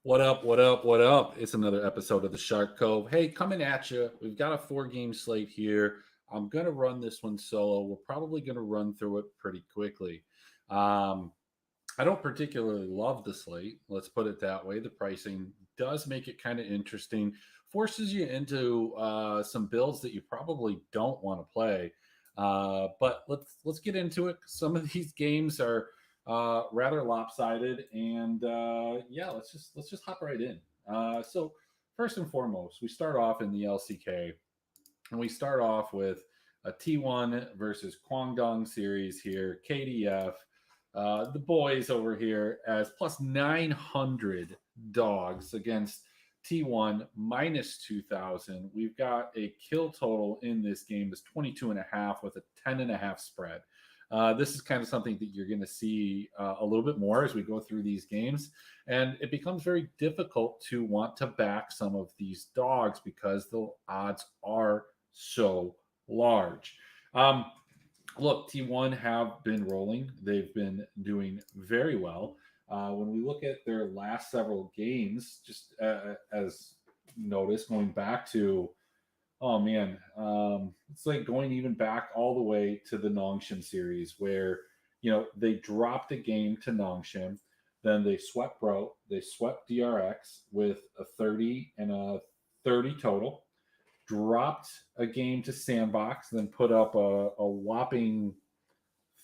What up? What up? What up? It's another episode of the Shark Cove. Hey, coming at you. We've got a 4 game slate here. I'm going to run this one solo. We're probably going to run through it pretty quickly. Um, I don't particularly love the slate. Let's put it that way. The pricing does make it kind of interesting, forces you into some builds that you probably don't want to play. But let's get into it. Some of these games are rather lopsided, and yeah, let's just hop right in. So first and foremost, we start off in the LCK, and we start off with a T1 versus Kwangdong series here. KDF, the boys over here as plus 900 dogs against T1 minus 2000. We've got a kill total in this game is 22 and a half with a 10 and a half spread. This is kind of something that you're going to see a little bit more as we go through these games. And it becomes very difficult to want to back some of these dogs because the odds are so large. Um, Look, T1 have been rolling. They've been doing very well. When we look at their last several games, just as notice, going back to, oh man, it's like going even back all the way to the Nongshim series where, they dropped a game to Nongshim, then they swept Bro, they swept DRX with a 30 and a 30 total, dropped a game to Sandbox, then put up a whopping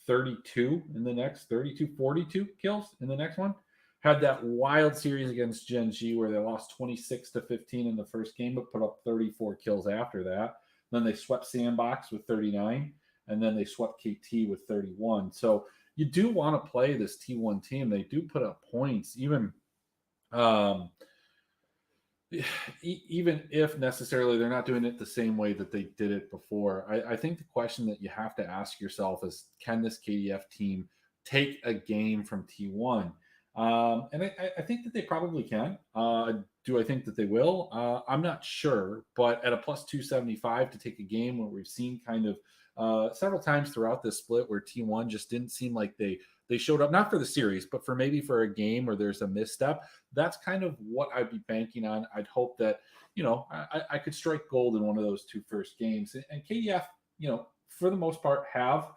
32 in the next 32, 42 kills in the next one. Had that wild series against Gen G where they lost 26 to 15 in the first game, but put up 34 kills after that. Then they swept Sandbox with 39, and then they swept KT with 31. So you do want to play this T1 team. They do put up points, um, even if necessarily they're not doing it the same way that they did it before. I think the question that you have to ask yourself is, can this KDF team take a game from T1? And I think that they probably can. Do I think that they will? I'm not sure, but at a plus 275 to take a game where we've seen kind of several times throughout this split where T1 just didn't seem like they showed up, not for the series, but for maybe for a game where there's a misstep. That's kind of what I'd be banking on. I'd hope that, I could strike gold in one of those two first games. And KDF, for the most part, have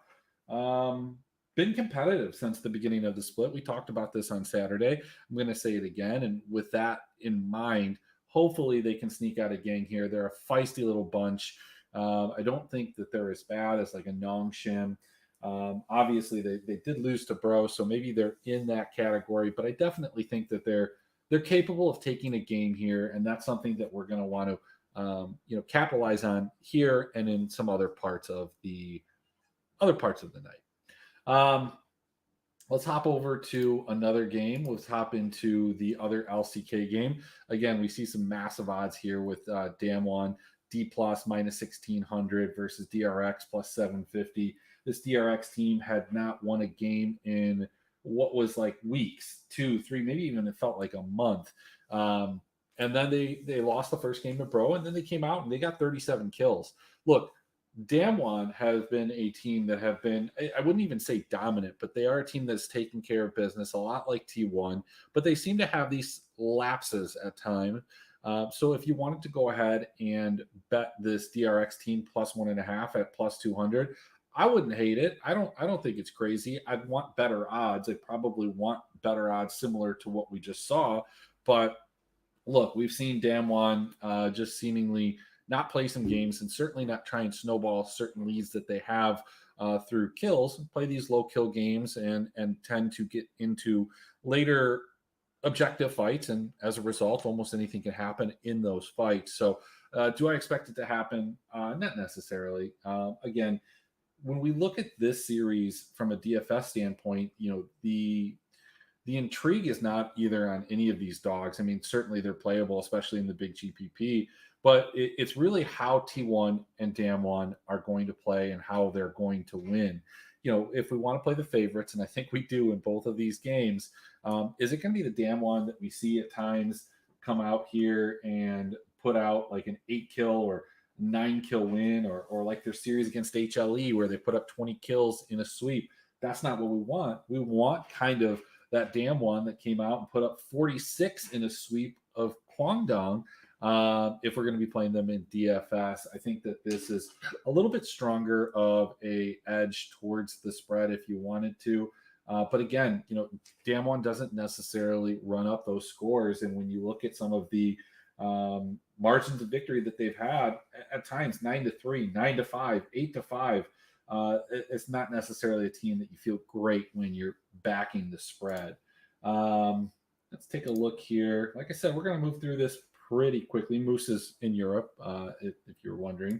been competitive since the beginning of the split. We talked about this on Saturday. I'm going to say it again. And with that in mind, hopefully they can sneak out a gang here. They're a feisty little bunch. I don't think that they're as bad as like a Nongshim. Obviously, they did lose to Bro, so maybe they're in that category. But I definitely think that they're capable of taking a game here, and that's something that we're going to want to capitalize on here and in some other parts of the night. Um, let's hop over to another game. Let's hop into the other LCK game. Again, we see some massive odds here with Damwon D plus minus 1600 versus DRX plus 750. This DRX team had not won a game in what was like weeks, 2, 3, maybe even it felt like a month. And then they lost the first game to Bro, and then they came out and they got 37 kills. Look, Damwon has been a team that have been, I wouldn't even say dominant, but they are a team that's taken care of business, a lot like T1, but they seem to have these lapses at times. So if you wanted to go ahead and bet this DRX team plus 1.5 at plus 200, I wouldn't hate it. I don't think it's crazy. I'd want better odds. I probably want better odds similar to what we just saw. But look, we've seen Damwon just seemingly not play some games and certainly not try and snowball certain leads that they have through kills, play these low kill games and tend to get into later objective fights. And as a result, almost anything can happen in those fights. So do I expect it to happen? Not necessarily. Again, when we look at this series from a DFS standpoint, the intrigue is not either on any of these dogs. I mean, certainly they're playable, especially in the big GPP, but it's really how T1 and Damwon are going to play and how they're going to win. If we want to play the favorites, and I think we do in both of these games, is it going to be the Damwon that we see at times come out here and put out like an 8 kill or 9 kill win, or like their series against HLE where they put up 20 kills in a sweep? That's not what we want. We want kind of that damn one that came out and put up 46 in a sweep of Guangdong. If we're going to be playing them in DFS, I think that this is a little bit stronger of a edge towards the spread if you wanted to. But again, Damwon doesn't necessarily run up those scores. And when you look at some of the margins of victory that they've had, at times 9-3, 9-5, 8-5, it's not necessarily a team that you feel great when you're backing the spread. Let's take a look here. Like I said, we're going to move through this pretty quickly. Moose is in Europe, if you're wondering.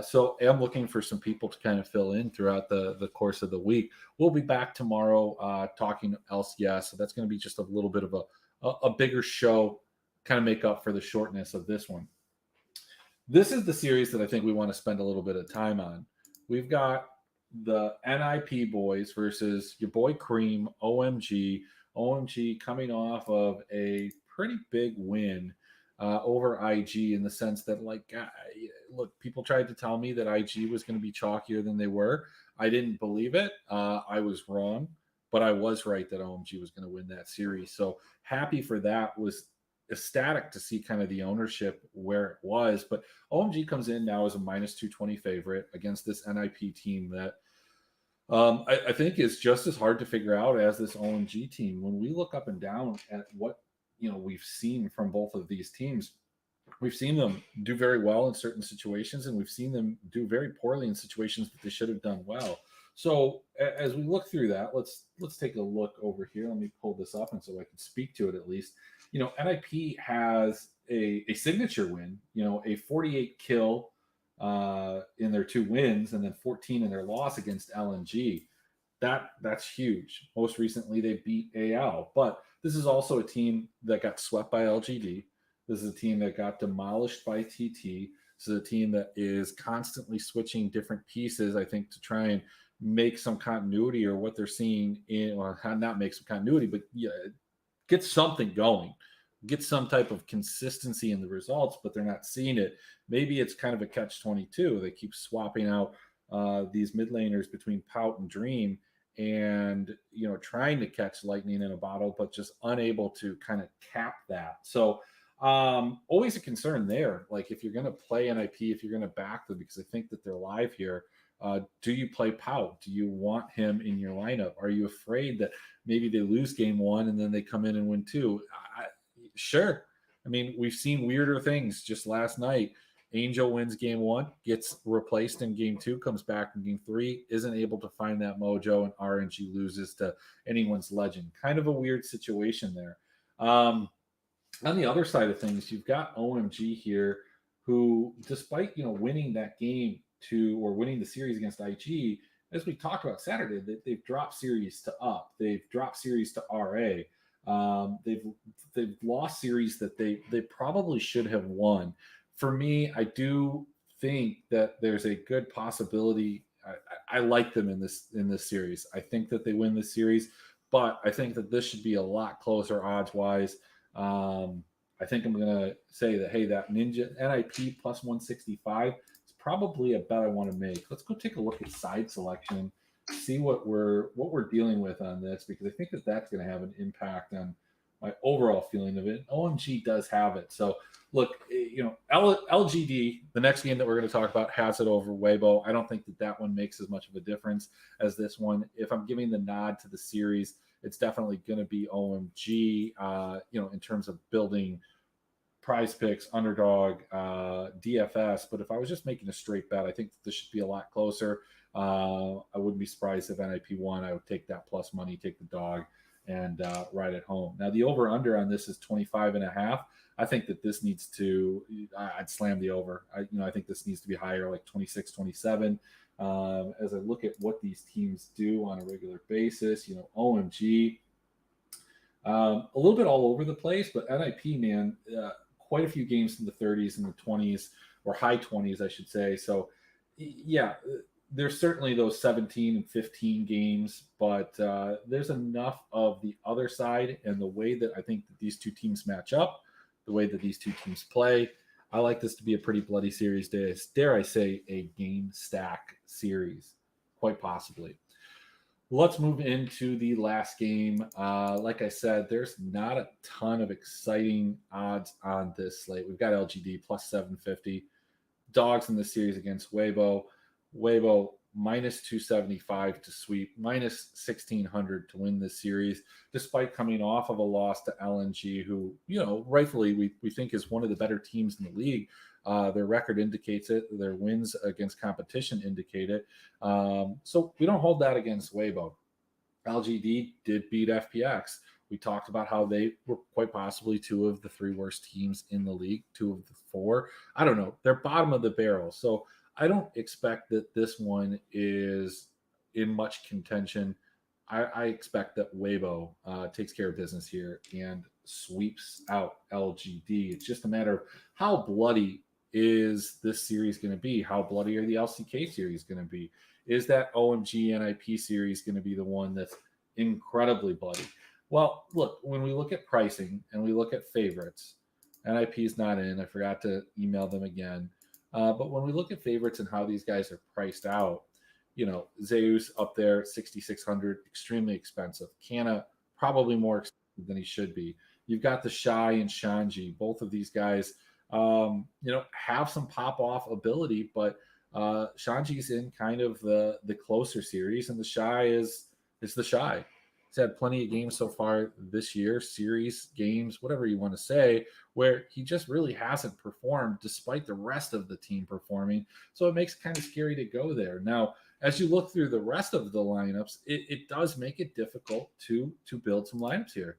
So I'm looking for some people to kind of fill in throughout the course of the week. We'll be back tomorrow talking LCS. So that's going to be just a little bit of a bigger show, kind of make up for the shortness of this one. This is the series that I think we want to spend a little bit of time on. We've got the NIP boys versus your boy Cream, OMG. OMG coming off of a pretty big win over IG, in the sense that, look, people tried to tell me that IG was going to be chalkier than they were. I didn't believe it. I was wrong, but I was right that OMG was going to win that series. So happy for that. Was ecstatic to see kind of the ownership where it was. But OMG comes in now as a minus 220 favorite against this NIP team that I think is just as hard to figure out as this OMG team. When we look up and down at what we've seen from both of these teams, we've seen them do very well in certain situations, and we've seen them do very poorly in situations that they should have done well. So as we look through that, let's take a look over here. Let me pull this up, and so I can speak to it at least. NIP has a signature win, a 48 kill in their 2 wins, and then 14 in their loss against LNG. That's huge. Most recently, they beat AL, but this is also a team that got swept by LGD. This is a team that got demolished by TT. This is a team that is constantly switching different pieces, I think, to try and make some continuity, or what they're seeing or not make some continuity, but get something going, get some type of consistency in the results, but they're not seeing it. Maybe it's kind of a catch-22. They keep swapping out these mid laners between Pout and Dream, and trying to catch lightning in a bottle, but just unable to kind of cap that. So always a concern there. Like, if you're going to play NIP, if you're going to back them, because I think that they're live here, do you play Pout? Do you want him in your lineup? Are you afraid that maybe they lose game 1 and then they come in and win 2? Sure. I mean, we've seen weirder things. Just last night, Angel wins game 1, gets replaced in game 2, comes back in game 3, isn't able to find that mojo, and RNG loses to anyone's legend. Kind of a weird situation there. On the other side of things, you've got OMG here, who, despite winning that game or winning the series against IG, as we talked about Saturday, they've dropped series to up, they've dropped series to RA. They've lost series that they probably should have won. For me, I do think that there's a good possibility. I like them in this series. I think that they win this series, but I think that this should be a lot closer odds wise. I think I'm gonna say that, hey, that Ninja NIP plus 165 is probably a bet I want to make. Let's go take a look at side selection, see what we're dealing with on this, because I think that that's going to have an impact on my overall feeling of it. OMG does have it. So look, LGD, the next game that we're going to talk about, has it over Weibo. I don't think that one makes as much of a difference as this one. If I'm giving the nod to the series, it's definitely going to be OMG, in terms of building prize picks, underdog, DFS. But if I was just making a straight bet, I think this should be a lot closer. I wouldn't be surprised if NIP won. I would take that plus money, take the dog, and ride it home. Now, the over-under on this is 25.5. I think that this needs to – I'd slam the over. I think this needs to be higher, like 26, 27. As I look at what these teams do on a regular basis, OMG, a little bit all over the place, but NIP, man, quite a few games in the 30s and the 20s, or high 20s, I should say. So, yeah, there's certainly those 17 and 15 games, but there's enough of the other side, and the way that I think that these two teams match up, the way that these two teams play, I like this to be a pretty bloody series. Dare I say a game stack series, quite possibly. Let's move into the last game. Like I said, there's not a ton of exciting odds on this slate. We've got LGD plus 750. Dogs in the series against Weibo. Weibo minus 275 to sweep, minus 1600 to win this series, despite coming off of a loss to LNG, who, rightfully we think is one of the better teams in the league. Their record indicates it. Their wins against competition indicate it. So we don't hold that against Weibo. LGD did beat FPX. We talked about how they were quite possibly two of the three worst teams in the league, two of the four. I don't know. They're bottom of the barrel. So I don't expect that this one is in much contention. I expect that Weibo takes care of business here and sweeps out LGD. It's just a matter of how bloody is this series going to be? How bloody are the LCK series going to be? Is that OMG NIP series going to be the one that's incredibly bloody? Well, look, when we look at pricing and we look at favorites, NIP is not in. I forgot to email them again. But when we look at favorites and how these guys are priced out, Zeus up there, 6,600, extremely expensive. Kana, probably more expensive than he should be. You've got the Shy and Shanji. Both of these guys, have some pop off ability, but Shanji's in kind of the closer series, and the Shy is the Shy. He's had plenty of games so far this year, series, games, whatever you want to say, where he just really hasn't performed despite the rest of the team performing. So it makes it kind of scary to go there. Now, as you look through the rest of the lineups, it does make it difficult to build some lineups here.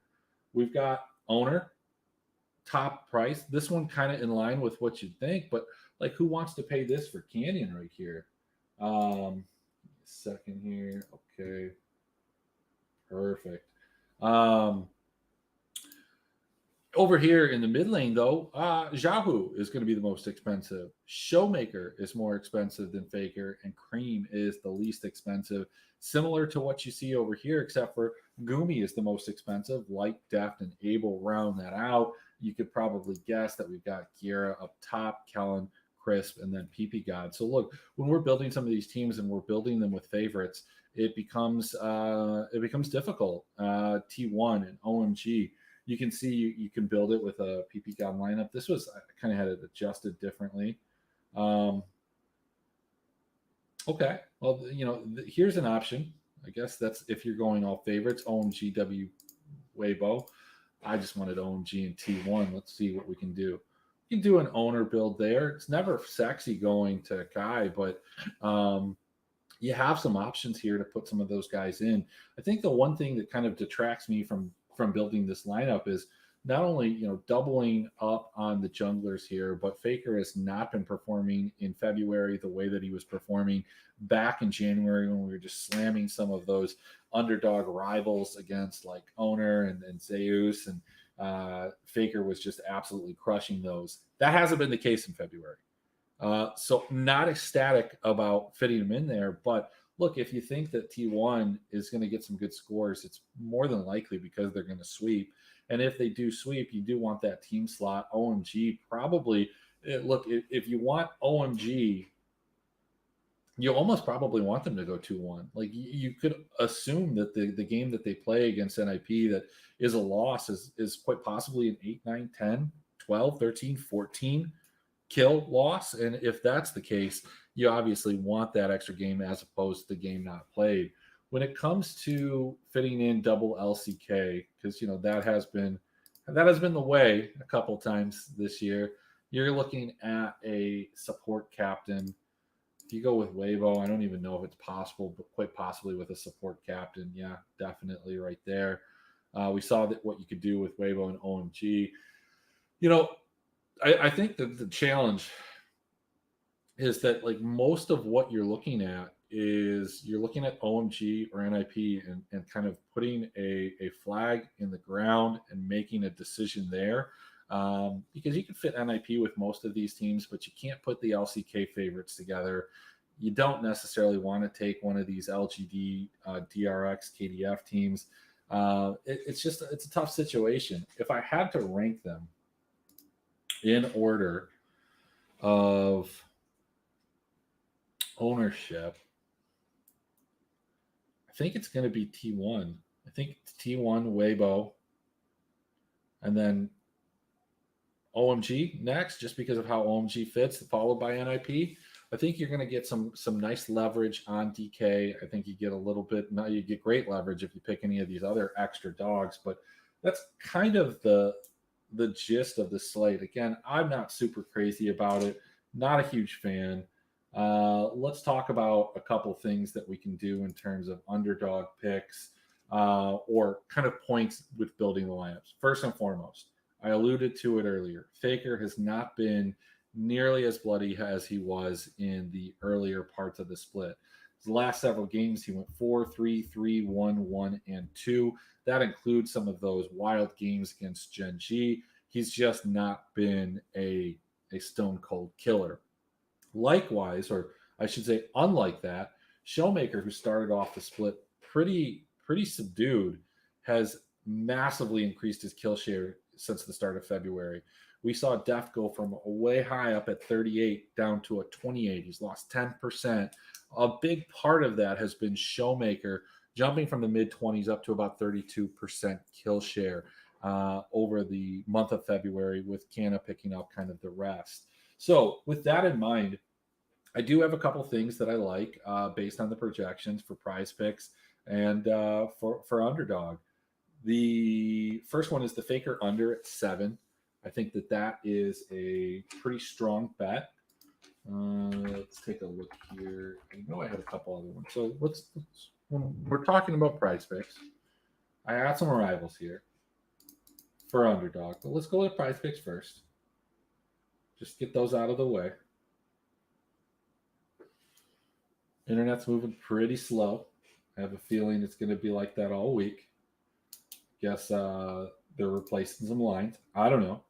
We've got Owner, top price. This one kind of in line with what you'd think, but like who wants to pay this for Canyon right here? Second here. Okay. Perfect. Over here in the mid lane, though, Jahu is going to be the most expensive. Showmaker is more expensive than Faker, and Cream is the least expensive. Similar to what you see over here, except for Gumi is the most expensive. Light, Deft, and Able round that out. You could probably guess that we've got Gira up top, Kellen, Crisp, and then PP God. So look, when we're building some of these teams and we're building them with favorites, it becomes difficult. T1 and OMG, you can see you can build it with a PP God lineup. This was, I kind of had it adjusted differently. Okay, well, here's an option. I guess that's if you're going all favorites. OMG W Weibo. I just wanted OMG and T1. Let's see what we can do. You can do an owner build there. It's never sexy going to Kai, but you have some options here to put some of those guys in. I think the one thing that kind of detracts me from building this lineup is not only doubling up on the junglers here, but Faker has not been performing in February the way that he was performing back in January when we were just slamming some of those underdog rivals against like Owner and Zeus, and Faker was just absolutely crushing those. That hasn't been the case in February. So not ecstatic about fitting him in there, but look, if you think that T1 is going to get some good scores, it's more than likely because they're going to sweep. And if they do sweep, you do want that team slot. OMG probably, look, if you want OMG, you almost probably want them to go 2-1. Like you could assume that the game that they play against NIP that is a loss is quite possibly an 8, 9, 10, 12, 13, 14 kill loss. And if that's the case, you obviously want that extra game as opposed to the game not played. When it comes to fitting in double LCK, because that has been the way a couple times this year. You're looking at a support captain. If you go with Weibo, I don't even know if it's possible, but quite possibly with a support captain. Yeah, definitely right there. We saw that what you could do with Weibo and OMG. I think that the challenge is that like most of what you're looking at is you're looking at OMG or NIP and kind of putting a flag in the ground and making a decision there. Because you can fit NIP with most of these teams, but you can't put the LCK favorites together. You don't necessarily want to take one of these LGD, DRX, KDF teams. It's a tough situation. If I had to rank them in order of ownership, I think it's going to be T1. I think it's T1 Weibo, and then OMG next, just because of how OMG fits, followed by NIP. I think you're going to get some nice leverage on DK. I think you get a little bit. Now you get great leverage if you pick any of these other extra dogs, but that's kind of the gist of the slate. Again, I'm not super crazy about it. Not a huge fan. Let's talk about a couple things that we can do in terms of underdog picks or kind of points with building the lineups. First and foremost, I alluded to it earlier. Faker has not been nearly as bloody as he was in the earlier parts of the split. His last several games, he went 4-3-3, 1-1, and 2. That includes some of those wild games against Gen G. He's just not been a stone cold killer. Likewise, or I should say, unlike that, Showmaker, who started off the split pretty subdued, has massively increased his kill share since the start of February. We saw Def go from way high up at 38 down to a 28. He's lost 10%. A big part of that has been Showmaker jumping from the mid-20s up to about 32% kill share over the month of February, with Canna picking up kind of the rest. So with that in mind, I do have a couple things that I like based on the projections for prize picks and for underdog. The first one is the Faker under at 7. I think that is a pretty strong bet. Let's take a look here. I know I had a couple other ones. So when we're talking about prize picks, I got some arrivals here for underdog, but let's go with prize picks first. Just get those out of the way. Internet's moving pretty slow. I have a feeling it's going to be like that all week. Guess they're replacing some lines. I don't know.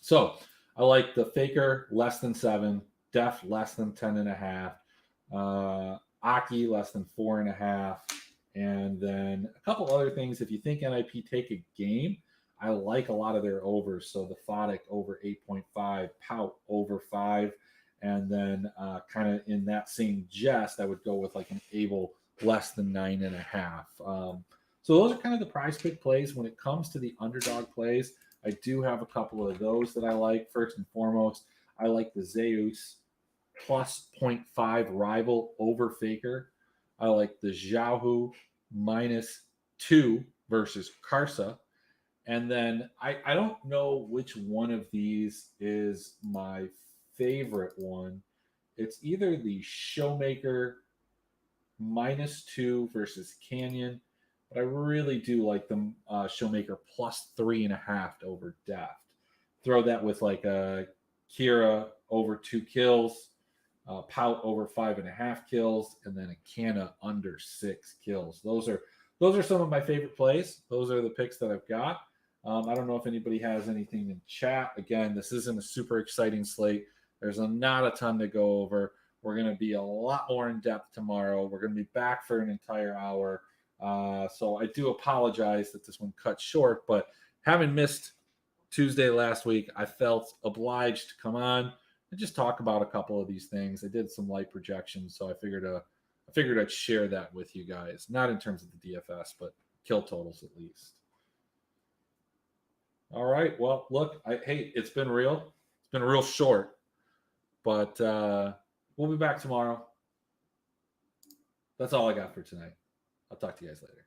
So I like the Faker less than 7, Def less than 10.5, Aki less than 4.5, and then a couple other things. If you think NIP take a game, I like a lot of their overs. So the Fodic over 8.5, Pout over 5, and then kind of in that same jest, I would go with like an Abel less than 9.5. So those are kind of the prize pick plays. When it comes to the underdog plays, I do have a couple of those that I like. First and foremost, I like the Zeus plus 0.5 rival over Faker. I like the Xiaohu -2 versus Karsa. And then I don't know which one of these is my favorite one. It's either the Showmaker -2 versus Canyon, but I really do like the Showmaker plus 3.5 over Deft. Throw that with like a Kira over 2 kills, Pout over 5.5 kills, and then a Canna under 6 kills. Those are some of my favorite plays. Those are the picks that I've got. I don't know if anybody has anything in chat. Again, this isn't a super exciting slate. There's not a ton to go over. We're going to be a lot more in depth tomorrow. We're going to be back for an entire hour. So I do apologize that this one cut short, but having missed Tuesday last week, I felt obliged to come on and just talk about a couple of these things. I did some light projections, so I figured I'd share that with you guys. Not in terms of the DFS, but kill totals at least. All right. Well, look, hey, it's been real. It's been real short, but we'll be back tomorrow. That's all I got for tonight. I'll talk to you guys later.